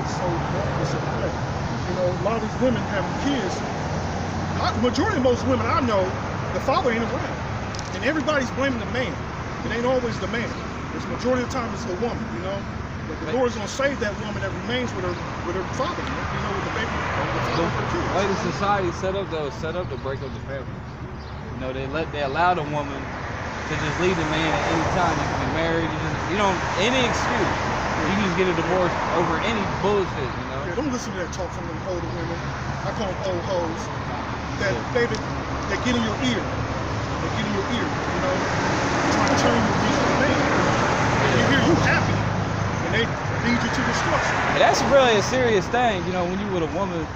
so bad. You know, a lot of these women having kids. Majority of most women I know, the father ain't around, and everybody's blaming the man. It ain't always the man. It's majority of the time it's the woman. You know, but the Lord's gonna save that woman that remains with her father. You know, with the baby, the father of her kids. The way the society set up though, is set up to break up the family. You know, they allow the woman to just leave the man at any time. You can be married. Any excuse. You can just get a divorce over any bullshit. You know. Yeah, don't listen to that talk from them older women. I call them old hoes. That they get in your ear. They get in your ear. You know, trying to turn you into a man. And you hear you happy, and they lead you to destruction. And that's really a serious thing. You know, when you with a woman,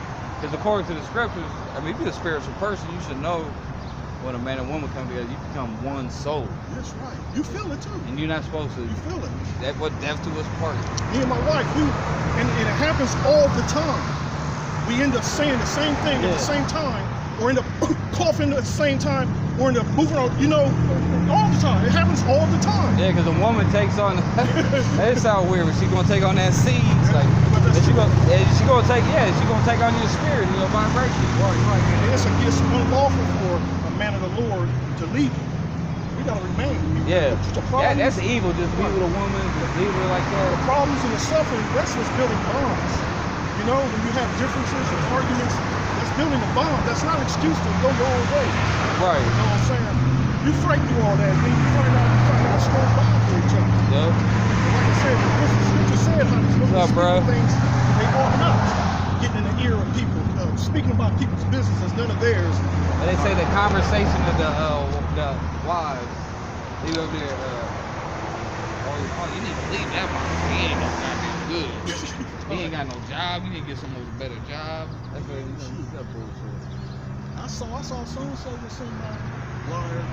because according to the scriptures, I mean, if you're a spiritual person, you should know. When a man and woman come together, you become one soul. That's right. You feel it too. And you're not supposed to. You feel it. That's what death to us part. Me and my wife, and it happens all the time. We end up saying the same thing at the same time, or end up coughing at the same time, or end up moving on, you know, all the time. It happens all the time. Yeah, because a woman takes on, that sounds weird, but she's going to take on that seed. Like, she's going to take on your spirit and your vibration. Right. And it's unlawful for a man of the Lord to leave you. We got to remain. That's evil, just be with a woman, leave her like that. The problems and the suffering, that's what's building bonds. You know, when you have differences and arguments, that's building a bond. That's not an excuse to go your own way. Right. You know what I'm saying? You fight through all that, then you find out a strong bond for each other. Yep. Like I said, the scripture said, honey, what's up, bro? Things they ought not getting in the ear of people. Speaking about people's business as none of theirs. And they say the conversation of the wives, they go up there, oh, you need to leave that one. He ain't no goddamn good. He ain't got no job. You need to get someone with a better job. That's what that bullshit. I saw so-and-so with somebody. Liar.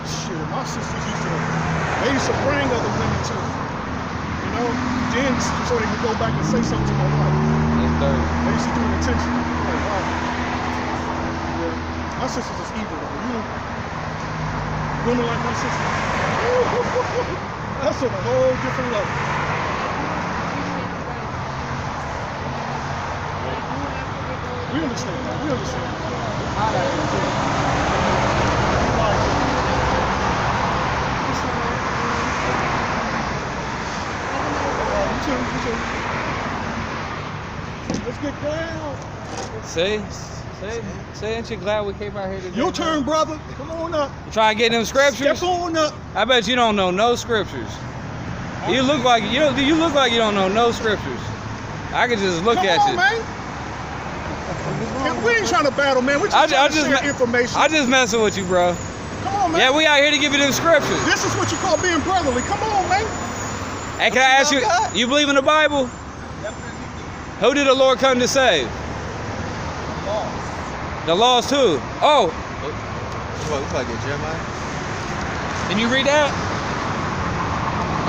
Shit, my sisters used to bring other women too. You know, then so they could go back and say something to my wife. That's dirty. They used to do it intentionally. Like, wow. Yeah. My sisters is evil though. You know, women like my sisters. That's on a whole different level. We understand that. We understand that. Let's get down. Say, ain't you glad we came out here today? Your turn, brother. Come on up. You try to get them scriptures? Step on up. I bet you don't know no scriptures. You look like you don't know no scriptures. I could just look at you. Man. We ain't trying to battle, man. We're just trying to share information. I just messing with you, bro. Come on, man. Yeah, we out here to give you them scriptures. This is what you call being brotherly. Come on, man. Hey, can I ask you, you believe in the Bible? Who did the Lord come to save? The lost who? Oh. Looks like it, Jeremiah. Can you read that?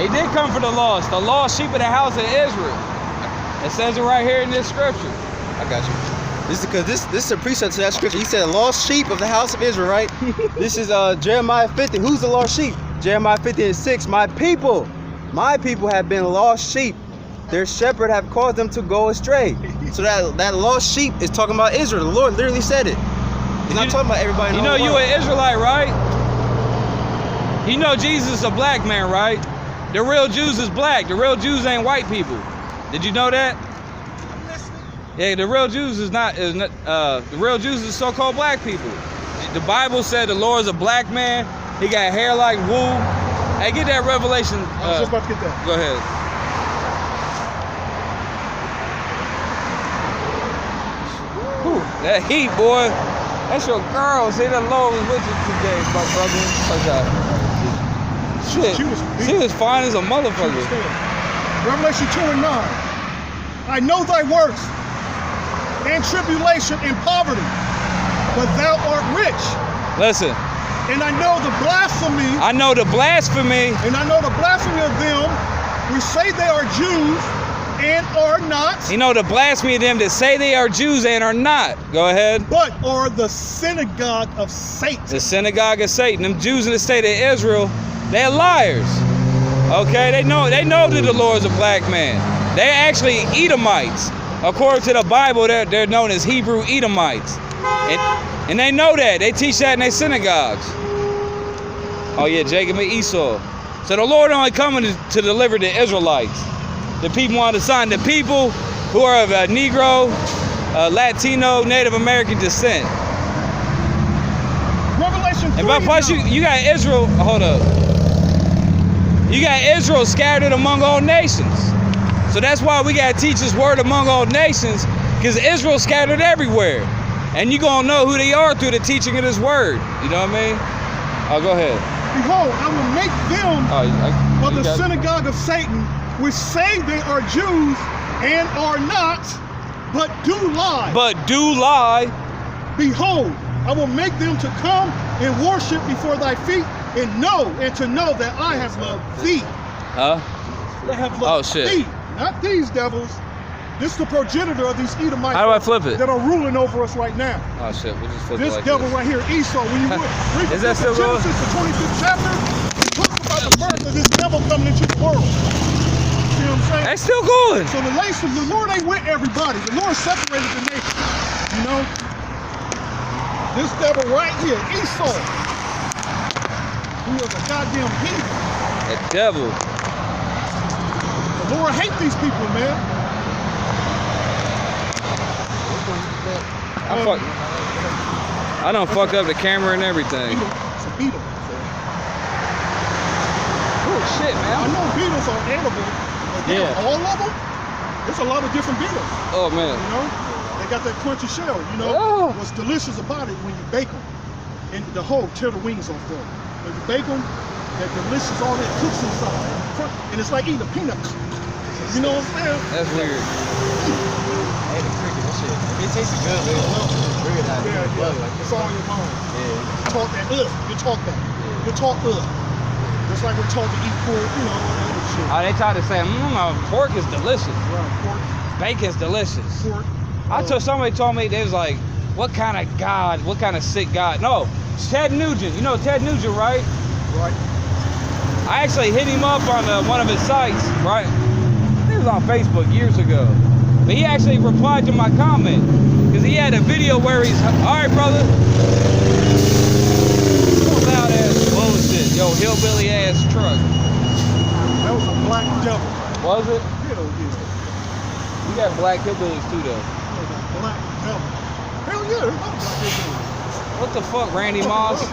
He did come for the lost sheep of the house of Israel. It says it right here in this scripture. I got you. This is because this is a precept to that scripture. He said, "Lost sheep of the house of Israel." Right? This is Jeremiah 50. Who's the lost sheep? Jeremiah 50:6. My people have been lost sheep. Their shepherd have caused them to go astray. So that lost sheep is talking about Israel. The Lord literally said it. He's not talking about everybody. You know you an Israelite, right? You know Jesus is a black man, right? The real Jews is black. The real Jews ain't white people. Did you know that? Yeah, the real Jews the real Jews is so-called black people. The Bible said the Lord is a black man. He got hair like wool. Hey, get that Revelation. I was just about to get that. Go ahead. Whew, that heat, boy. That's your girl. See, the Lord was with you today, my brother. Shit. She was fine as a motherfucker. Revelation 2:9. I know thy works and tribulation and poverty, but thou art rich. Listen. And I know the blasphemy. I know the blasphemy. And I know the blasphemy of them who say they are Jews and are not. You know the blasphemy of them that say they are Jews and are not. Go ahead. But are the synagogue of Satan. The synagogue of Satan. Them Jews in the state of Israel, they're liars. Okay, they know that the Lord is a black man. They're actually Edomites. According to the Bible, they're known as Hebrew Edomites. And they know that. They teach that in their synagogues. Oh yeah, Jacob and Esau. So the Lord only coming to deliver the Israelites. The people on the sign, the people who are of Negro, Latino, Native American descent. Revelation 3. And but plus you got Israel, hold up. You got Israel scattered among all nations. So that's why we got to teach His word among all nations, because Israel scattered everywhere. And you going to know who they are through the teaching of His word. You know what I mean? Oh, go ahead. Behold, I will make them of the synagogue of Satan, which say they are Jews and are not, but do lie. But do lie. Behold, I will make them to come and worship before thy feet, and to know that I have loved thee. Huh? That have loved thee, not these devils. This is the progenitor of these Edomites. How do I flip it? That are ruling over us right now. Oh shit, we'll just flip this it like devil this. right here, Esau. When you read Is that still Genesis, the 25th chapter, it talks about the birth of this devil coming into the world. See what I'm saying? That's still going. So the Lord ain't with everybody. The Lord separated the nation. You know? This devil right here, Esau, who was a goddamn heathen. That devil. The Lord hates these people, man. I done fucked up the camera and everything. It's a beetle. Oh shit, man. I know beetles are edible, but all of them, there's a lot of different beetles. Oh man. You know, they got that crunchy shell. You know, what's delicious about it when you bake them, and the whole tear the wings off them. When you bake them, that delicious, all that cooks inside, and it's like eating a peanut. You know what I'm saying? That's weird. Hey, the cricket, that shit. It tastes good, man. It's all in your mind. Yeah. You talk that you talk that. You talk Just like we're taught to eat pork, you know, all that other shit. Oh, they tried to say, pork is delicious. Right, pork. Bacon's delicious. Pork. Somebody told me, they was like, what kind of God, what kind of sick God? No, Ted Nugent. You know Ted Nugent, right? Right. I actually hit him up on one of his sites, right? It was on Facebook years ago. But he actually replied to my comment, because he had a video where he's, all right, brother. Loud ass bullshit. Yo, hillbilly ass truck. That was a black devil. Was it? Hell yeah. We got black hillbillies too, though. That was a black devil. Hell yeah, there's a lot of black hillbillies. What the fuck, Randy Moss?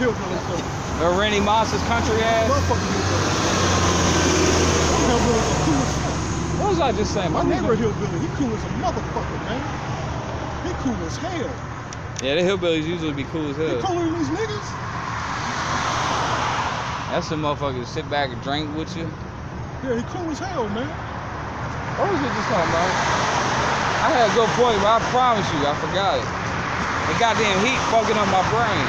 Or Randy Moss's country ass? Motherfucking hillbillies. Hillbillies are cool as fuck. What was I just saying? My neighbor hillbilly, he cool as a motherfucker, man. He cool as hell. Yeah, the hillbillies usually be cool as He hell. cooler than these niggas? That's some motherfuckers sit back and drink with you. Yeah, he cool as hell, man. What was we just talking about? I had a good point, but I promise you, I forgot it. The goddamn heat fucking up my brain.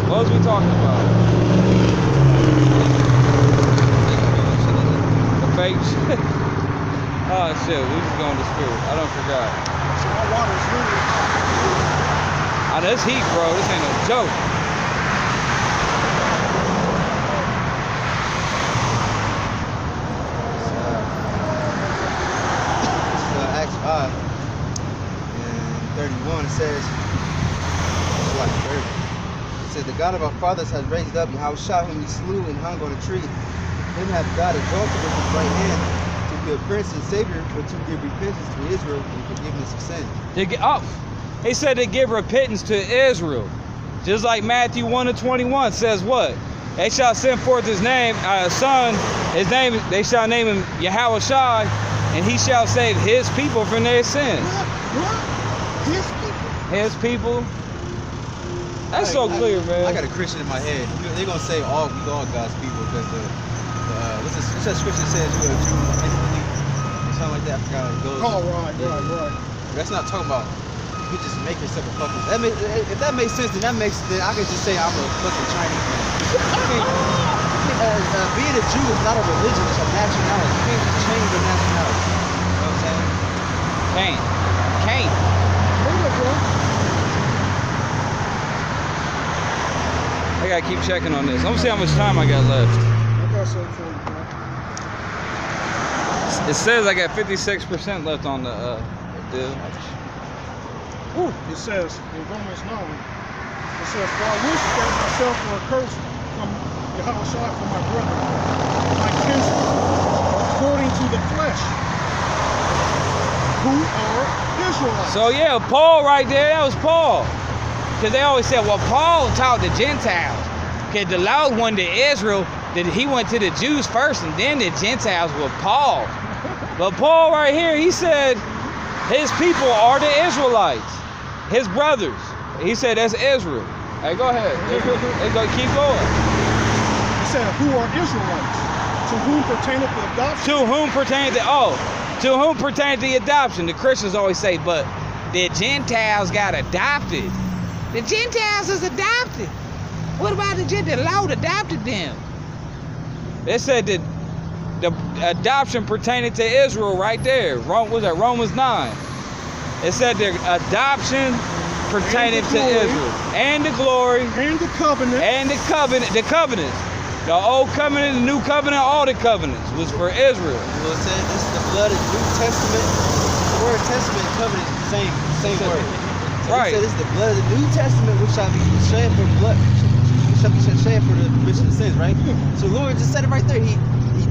What was we talking about? The fake shit. Oh shit, we just going to spirit. I don't forgot. So my water's really Oh, this heat, bro, this ain't no joke. Acts 5 and 31, it says, it's like 30. It says, the God of our fathers has raised up Yahushua, whom he slew and hung on a tree. Him hath God exalted with his right hand to be a prince and savior, for to give repentance to Israel and forgiveness of sin. He said to give repentance to Israel. Just like Matthew 1:21 says what? They shall send forth his name, son, his name, they shall name him Yahushua, and he shall save his people from their sins. What? His people? His people? That's so clear, man. I got a Christian in my head. They're going to say we all God's people, because what's that scripture that says you're a Jew instantly? Or something like that. I forgot how it goes. Oh, right. That's not talking about you just make yourself a fucking. If that makes sense, then I can just say I'm a fucking Chinese man. Being a Jew is not a religion; it's a nationality. You can't just change your nationality. You know what I'm saying? Can't. Hold up, bro. I gotta keep checking on this. Let me see how much time I got left. I got something for you, bro. It says I got 56% left on the deal. Ooh, it says in Romans 9, it says, for I wish that myself were accursed from Yahushua for my brethren, my kinsmen, according to the flesh, who are Israelites. So yeah, Paul right there, that was Paul. Because they always said, well, Paul taught the Gentiles. Because the law went to Israel, that he went to the Jews first, and then the Gentiles with Paul. But Paul right here, he said his people are the Israelites, his brothers. He said that's Israel. Hey, go ahead. Let's go, keep going. He said, who are Israelites? To whom pertaineth the adoption? To whom pertaineth the adoption? The Christians always say, but the Gentiles got adopted. The Gentiles is adopted. What about the Gentiles? The Lord adopted them. They said that the adoption pertaining to Israel right there. Was that Romans 9? It said the adoption pertaining to Israel. And the glory. And the covenant. And the covenants. The old covenant, the new covenant, all the covenants was for Israel. Well, it said this is the blood of the New Testament. The word testament and covenant is the same word. So Right. He said this is the blood of the New Testament, which shall be shed for blood, shall be shed for the remission of sins, right? So the Lord just said it right there. He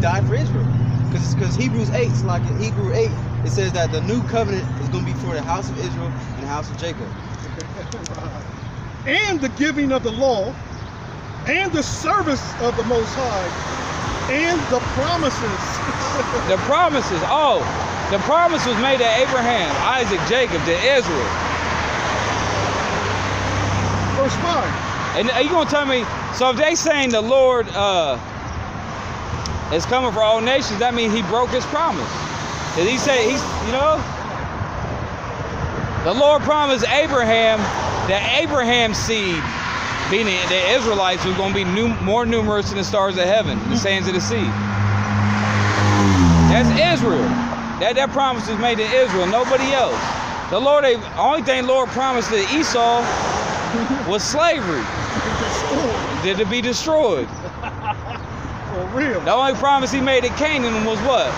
died for Israel. Because Hebrews 8, so like in Hebrew 8, it says that the new covenant is going to be for the house of Israel and the house of Jacob. And the giving of the law, and the service of the Most High, and the promises. The promises. Oh, the promise was made to Abraham, Isaac, Jacob, to Israel. Verse 5. And are you going to tell me, so if they saying the Lord is coming for all nations, that means he broke his promise. Did he say, the Lord promised Abraham that Abraham's seed, being the Israelites, was going to be more numerous than the stars of heaven, the sands of the sea. That's Israel. That promise was made to Israel, nobody else. The only thing the Lord promised to Esau was slavery. Did it be destroyed? For real. The only promise he made to Canaan was what?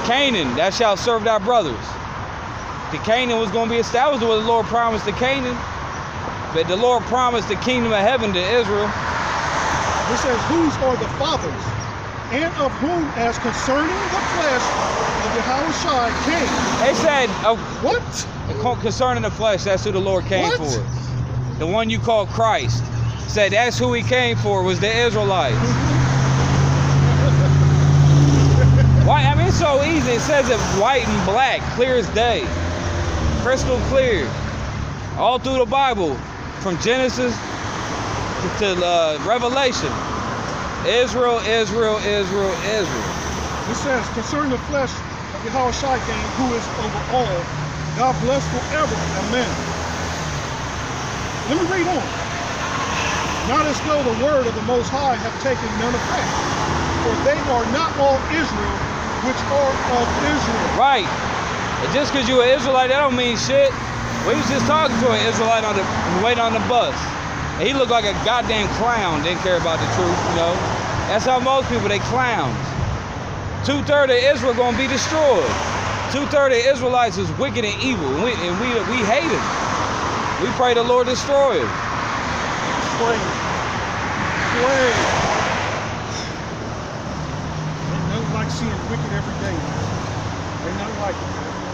Canaan, thou shalt serve thy brothers. The Canaan was going to be established. What the Lord promised to Canaan. But the Lord promised the kingdom of heaven to Israel. It says, whose are the fathers, and of whom, as concerning the flesh of Yahushua came. They said, What? Concerning the flesh, that's who the Lord came What? for. The one you call Christ. Said that's who he came for, was the Israelites. Why? I mean, it's so easy. It says it white and black, clear as day. Crystal clear. All through the Bible, from Genesis to Revelation. Israel, Israel, Israel, Israel. It says, concerning the flesh of Yahushua came, who is over all, God bless forever. Amen. Let me read on. Not as though the word of the Most High have taken none effect, for they are not all Israel, which are of Israel. Right. And just because you're an Israelite, that don't mean shit. We was just talking to an Israelite waiting on the bus. And he looked like a goddamn clown, didn't care about the truth, That's how most people, they clowns. 2/3 of Israel gonna be destroyed. 2/3 of Israelites is wicked and evil, and we hate him. We pray the Lord destroy him. Pray. Ain't nothing like seeing wicked every day. Ain't nothing like it.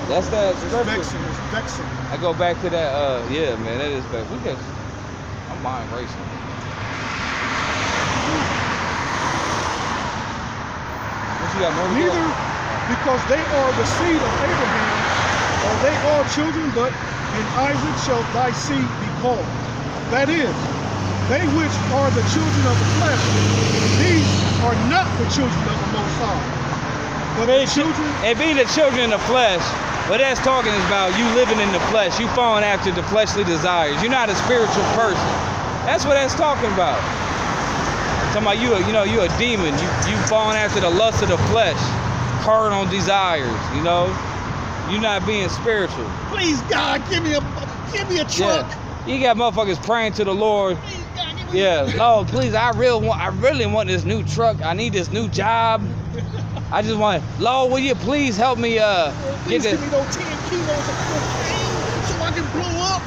That's that It's scripture. vexing. It's vexing. I go back to that, yeah, man, that is back. I'm mind racing. What you got, more to go? Neither because they are the seed of Abraham, are they all children, but in Isaac shall thy seed be called. That is, they which are the children of the flesh, these are not the children of the Most High, but the children. It be the children in the flesh, but that's talking about you living in the flesh, you following after the fleshly desires. You're not a spiritual person. That's what that's talking about. Talking about you a demon. You falling after the lust of the flesh, carnal desires. You're not being spiritual. Please God, give me a truck. Yeah. You got motherfuckers praying to the Lord. Please God, give me Yeah, Lord, please, I really want this new truck. I need this new job. I just want, Lord, will you please help me get Please this? give me those 10 kilos of cocaine so I can blow up.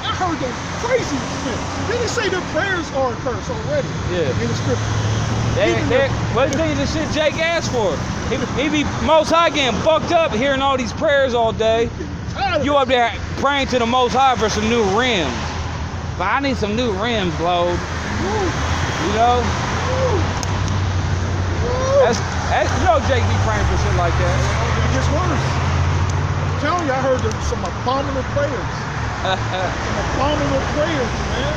I heard those crazy shit. Then they say their prayers are a curse already. Yeah. In the scripture. What do you think the shit Jake asked for? He be Most High getting fucked up hearing all these prayers all day. You up there praying to the Most High for some new rims. But I need some new rims, Lord. You know? That's, you know Jake be praying for shit like that. It gets worse. I'm telling you, I heard some abominable prayers. Some abominable prayers, man.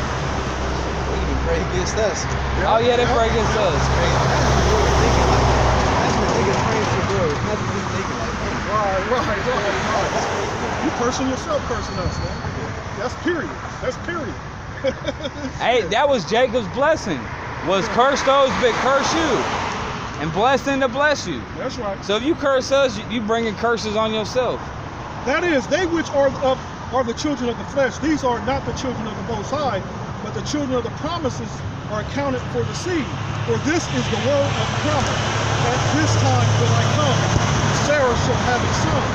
They even pray against us. Oh yeah, they pray against us. That's what niggas praying for, bro. That's what we thinking like, Right. You cursing yourself, cursing us, man. That's period. That's period. Hey, that was Jacob's blessing. Was curse those that curse you, and bless them to bless you. That's right. So if you curse us, you bringing curses on yourself. That is, they which are the children of the flesh. These are not the children of the Most High, but the children of the promises are accounted for the seed. For this is the word of promise. At this time will I come, and Sarah shall have a son.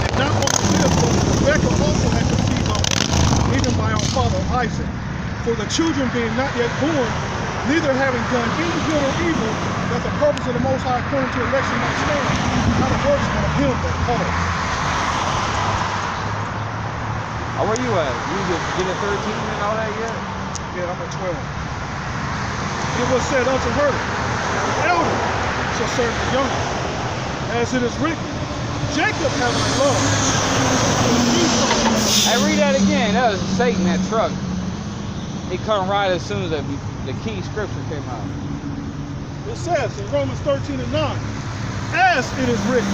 And not only this, but Rebekah also had conceived of him, even by our father Isaac. For the children being not yet born, neither having done any good or evil, that the purpose of the Most High according to election might stand, not the works of him that called. Oh, where you at? You get a 13 and all that yet? Yeah, I'm at 12. It was said unto her, the elder shall serve the younger. As it is written, Jacob have I loved, but Esau. Hey, read that again. That was Satan, that truck. He come right as soon as the key scripture came out. It says in Romans 13 and 9, as it is written,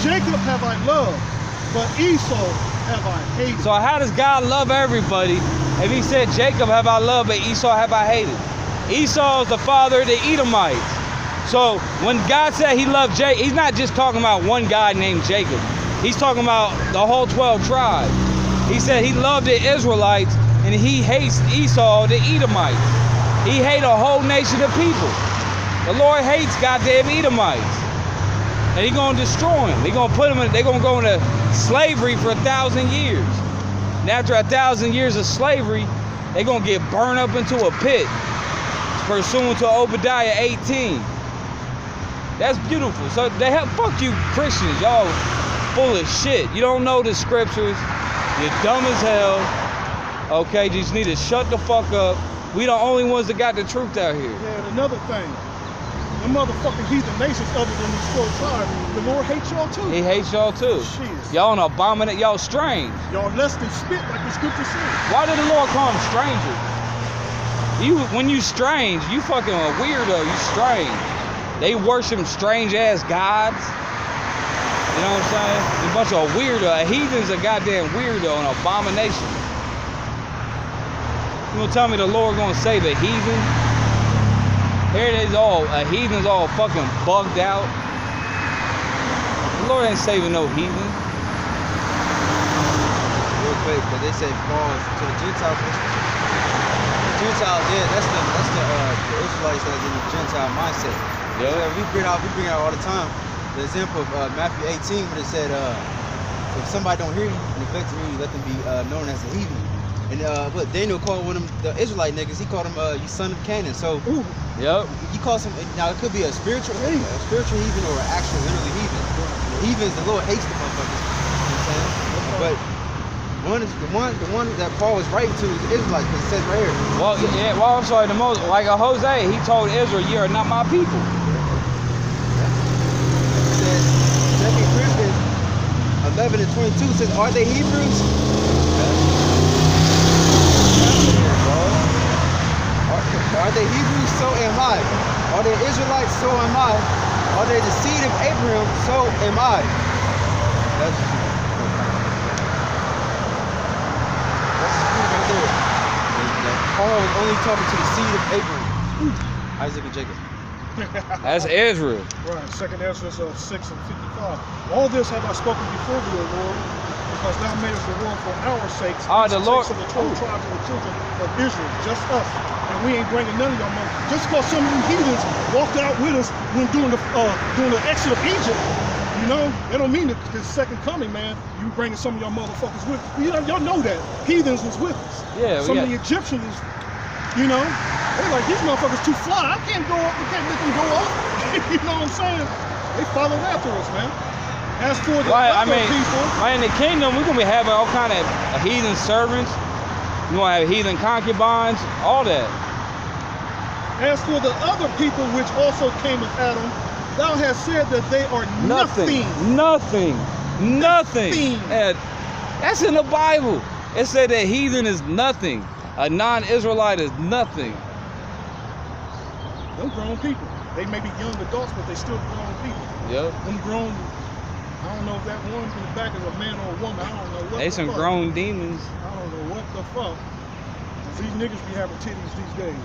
Jacob have I loved, but Esau have I hated. So how does God love everybody if he said, Jacob have I loved, but Esau have I hated? Esau is the father of the Edomites. So when God said he loved Jacob, he's not just talking about one guy named Jacob. He's talking about the whole 12 tribes. He said he loved the Israelites and he hates Esau, the Edomites. He hates a whole nation of people. The Lord hates goddamn Edomites. And he's going to destroy them. He's going to put them in, they're going to go into slavery for 1,000 years. And after 1,000 years of slavery, they're going to get burned up into a pit, pursuant to Obadiah 18. That's beautiful. So they have, fuck you Christians, y'all full of shit. You don't know the scriptures. You're dumb as hell. Okay, you just need to shut the fuck up. We the only ones that got the truth out here. Yeah, and another thing, the motherfucking heathen nations other than these 12 tribes, the Lord hates y'all too. He hates y'all too. Jeez. Y'all an abominate, y'all strange. Y'all less than spit like the scripture says. Why did the Lord call them strangers? When you strange, you fucking a weirdo, you strange. They worship strange ass gods. You know what I'm saying? A bunch of weirdo. A heathen's a goddamn weirdo, an abomination. You gonna tell me the Lord gonna save a heathen? Here it is, a heathen's all fucking bugged out. The Lord ain't saving no heathen. Real quick, but they say pause to the Gentiles. The Gentiles, yeah, that's the Israelites that's in the Gentile mindset. Yeah. So we bring out all the time the example of Matthew 18, where it said, if somebody don't hear you and neglect me, let them be known as a heathen. And what Daniel called one of them, the Israelite niggas, he called him you son of Canaan. So Yep. you call some, now it could be a spiritual heathen or an actual literally heathen. The heathens, the Lord hates the motherfuckers. You know what I'm saying? But the one that Paul was writing to is the Israelites, because it says right here. Well, yeah. Well, I'm sorry. Like a Hosea, he told Israel, "You are not my people." It says 2 Corinthians 11 and 22 says, "Are they Hebrews? Are they Hebrews? So am I. Are they Israelites? So am I. Are they the seed of Abraham? So am I." That's the truth right there. Paul was only talking to the seed of Abraham, Isaac and Jacob. That's Israel. Right, 2nd Ezra 6 and 55. All this have I spoken before thee, O Lord, Because thou madest the world for our sakes. Oh, the Lord. Of the 12 tribes of the children of Israel, just us. And we ain't bringing none of y'all money. Just because some of you heathens walked out with us when doing the exit of Egypt, you know, that don't mean that the second coming, man. You bringing some of y'all motherfuckers with you. Y'all know that. Heathens was with us. Yeah, some of the Egyptians, you know, they're like, these motherfuckers too fly. I can't go up. We can't let them go off. You know what I'm saying? They followed after us, man. As for the other people, in the kingdom, we're gonna be having all kind of heathen servants. We're gonna have heathen concubines, all that. As for the other people which also came with Adam, thou hast said that they are nothing. Nothing. And that's in the Bible. It said that heathen is nothing. A non-Israelite is nothing. Them grown people. They may be young adults, but they still grown people. Yep. Them grown. I don't know if that one in the back is a man or a woman. I don't know what. They some grown demons. I don't know what the fuck. These niggas be having titties these days.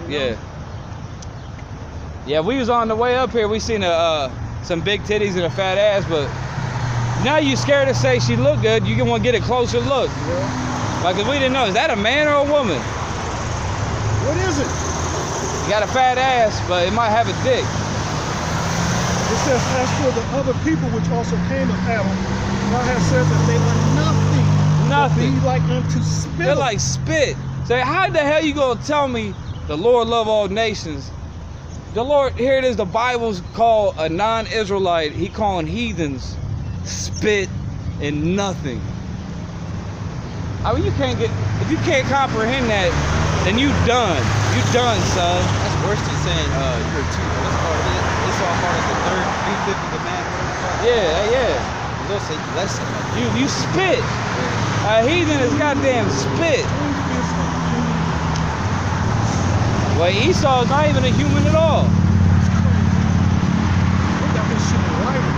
Yeah. Yeah, we was on the way up here. We seen some big titties and a fat ass, but now you scared to say she look good. You want to get a closer look. Yeah. Like, 'cause we didn't know, is that a man or a woman? What is it? You got a fat ass, but it might have a dick. It says, as for the other people which also came of Adam, thou hast said that they are nothing. Nothing. Be like unto spit. They're like spit. So how the hell you gonna tell me the Lord love all nations? The Lord, here it is, the Bible's called a non-Israelite. He calling heathens spit and nothing. I mean, if you can't comprehend that, then you done. You done, son. That's worse than saying you're what's called it? It's all part of the third 350 commandment. Yeah. They'll say less than that. You spit. A heathen is goddamn spit. Well, Esau is not even a human at all. They got this shit in writing.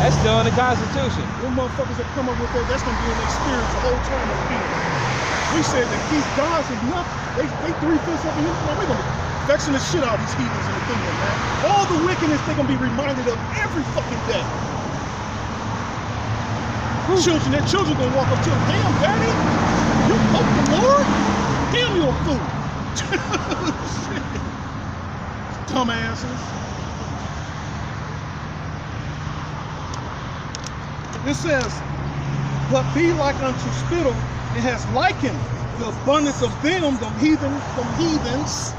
That's still in the Constitution. Them motherfuckers that come up with that, that's gonna be an experience the whole time of being. We said that these gods is nothing. They 3/5 up in here. Man, we're gonna be vexing the shit out of these heathens in the kingdom, man. All the wickedness they're gonna be reminded of every fucking day. Their children gonna walk up to them, damn daddy, you hope the Lord? Damn, you a fool. Dumbasses. It says, but be like unto spittle, it has likened the abundance of them heathens,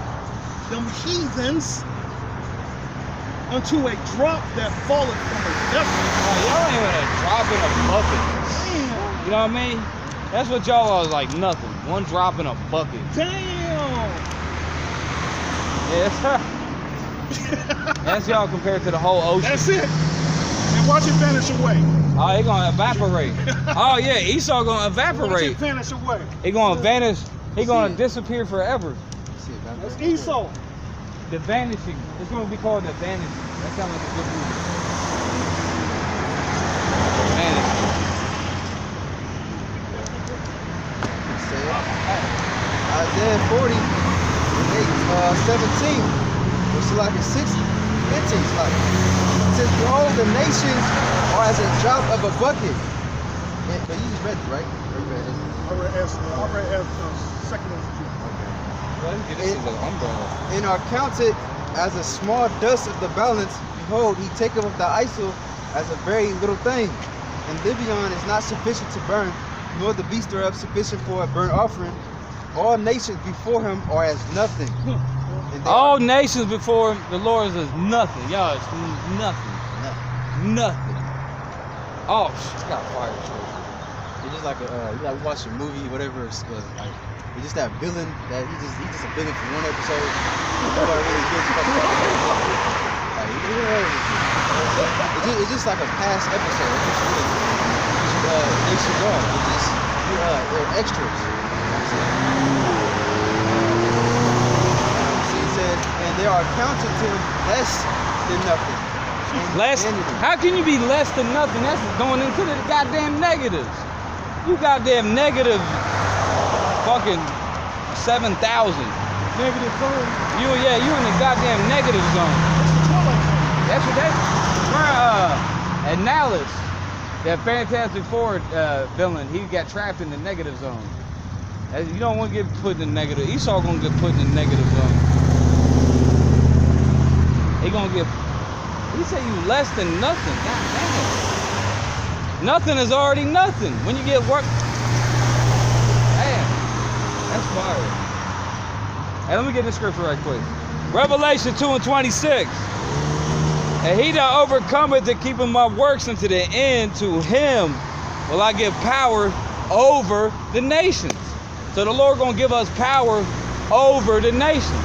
unto a drop that falleth from a vessel. Y'all ain't even a drop in a bucket. Damn. You know what I mean? That's what y'all are, like nothing. One drop in a bucket. Damn. Yeah, that's y'all compared to the whole ocean. That's it. And watch it vanish away. Oh, he gonna evaporate. Oh yeah, Esau gonna Watch evaporate. it vanish away. He gonna vanish. He gonna disappear forever. That's Esau. The vanishing. It's gonna be called the vanishing. That sounds like a good movie. Vanishing. Isaiah 40, 17, it's like a 6, 15, it's like, it says, behold, the nations are as a drop of a bucket. But you just read it, right? I read as second And are counted as a small dust of the balance. Behold, he taketh of the ISIL as a very little thing. And Libion is not sufficient to burn, nor the beast thereof sufficient for a burnt offering. All nations before him are as nothing. All nations before him, the Lord is nothing. Y'all, it's nothing. Nothing. Oh, shit, got fired. It's just like you like watch a movie, whatever. It's like it's just that villain that he's just a villain for one episode. Nobody really gives a fuck about it. It's just like a past episode. It's just really, they should go. It's just they're extras. He said, and they are counted to him less than nothing. Less? How can you be less than nothing? That's going into the goddamn negatives. You goddamn negative fucking 7,000. Negative zone. You in the goddamn negative zone. That's the Twilight Zone. That's what they. Analysis. That Fantastic Four villain, he got trapped in the negative zone. You don't want to get put in the negative. Esau gonna get put in the negative zone. He gonna get. He said you less than nothing. God damn. Nothing is already nothing. When you get work. Damn. That's fire. Hey, let me get this scripture right quick. Revelation 2:26. And he that overcometh to keep my works unto the end, to him will I give power over the nations. So the Lord gonna give us power over the nations.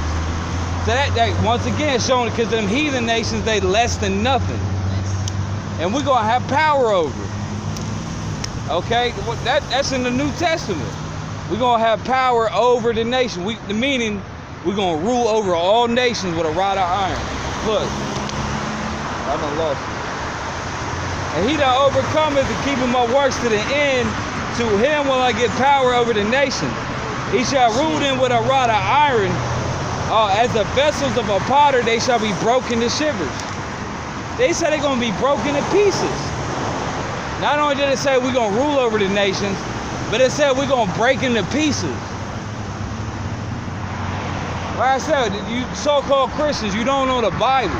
So that once again showing, because them heathen nations, they less than nothing. And we're gonna have power over it. Okay? That's in the New Testament. We're gonna have power over the nation. Meaning we're gonna rule over all nations with a rod of iron. Look. I done lost it. And he that overcometh to keep my works to the end, to him will I give power over the nations. He shall rule them with a rod of iron. As the vessels of a potter, they shall be broken to shivers. They said they're going to be broken to pieces. Not only did it say we're going to rule over the nations, but it said we're going to break into pieces. Like I said, you so-called Christians, you don't know the Bible.